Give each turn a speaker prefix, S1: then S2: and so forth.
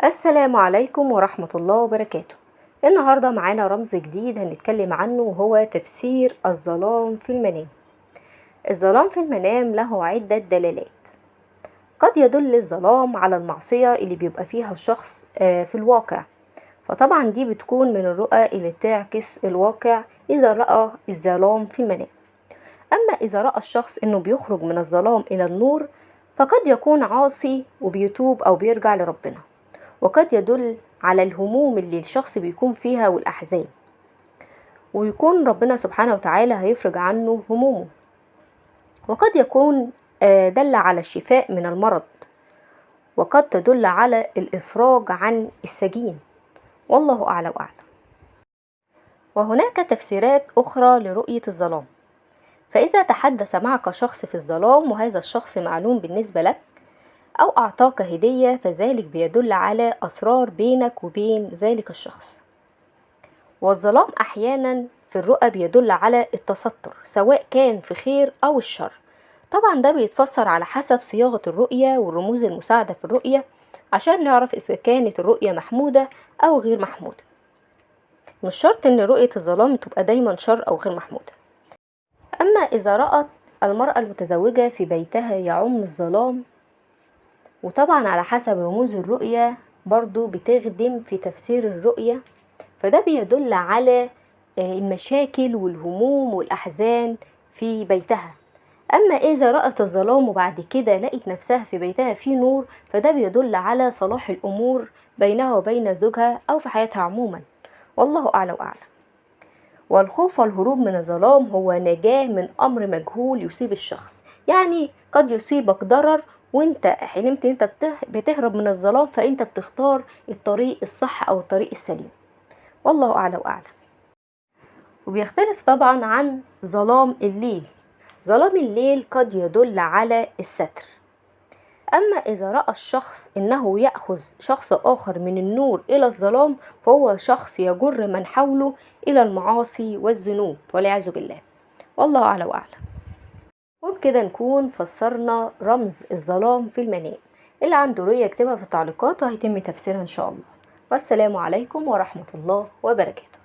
S1: السلام عليكم ورحمة الله وبركاته. النهاردة معانا رمز جديد هنتكلم عنه وهو تفسير الظلام في المنام. الظلام في المنام له عدة دلالات. قد يدل الظلام على المعصية اللي بيبقى فيها الشخص في الواقع، فطبعا دي بتكون من الرؤى اللي بتعكس الواقع إذا رأى الظلام في المنام. أما إذا رأى الشخص إنه بيخرج من الظلام إلى النور فقد يكون عاصي وبيتوب أو بيرجع لربنا، وقد يدل على الهموم اللي الشخص بيكون فيها والأحزان، ويكون ربنا سبحانه وتعالى هيفرج عنه همومه. وقد يكون دل على الشفاء من المرض، وقد تدل على الإفراج عن السجين، والله أعلى وأعلم. وهناك تفسيرات أخرى لرؤية الظلام. فإذا تحدث معك شخص في الظلام وهذا الشخص معلوم بالنسبة لك أو أعطاك هدية فذلك بيدل على أسرار بينك وبين ذلك الشخص. والظلام أحيانا في الرؤى بيدل على التستر سواء كان في خير أو الشر. طبعا ده بيتفسر على حسب صياغة الرؤية والرموز المساعدة في الرؤية عشان نعرف إذا كانت الرؤية محمودة أو غير محمودة. مش شرط إن رؤية الظلام تبقى دايما شر أو غير محمودة. أما إذا رأت المرأة المتزوجة في بيتها يعم الظلام، وطبعا على حسب رموز الرؤية برضو بتخدم في تفسير الرؤية، فده بيدل على المشاكل والهموم والأحزان في بيتها. أما إذا رأت الظلام وبعد كده لقت نفسها في بيتها في نور فده بيدل على صلاح الأمور بينها وبين زوجها أو في حياتها عموما، والله أعلى وأعلم. والخوف والهروب من الظلام هو نجاة من أمر مجهول يصيب الشخص، يعني قد يصيبك ضرر وانت حلمت انت بتهرب من الظلام، فانت بتختار الطريق الصح او الطريق السليم، والله أعلى وأعلم. وبيختلف طبعا عن ظلام الليل. ظلام الليل قد يدل على الستر. أما إذا رأى الشخص إنه يأخذ شخص آخر من النور إلى الظلام فهو شخص يجر من حوله إلى المعاصي والذنوب والعياذ بالله، والله أعلى وأعلم. وبكده نكون فسرنا رمز الظلام في المنام. اللي عنده رؤية يكتبها في التعليقات وهيتم تفسيرها إن شاء الله. والسلام عليكم ورحمة الله وبركاته.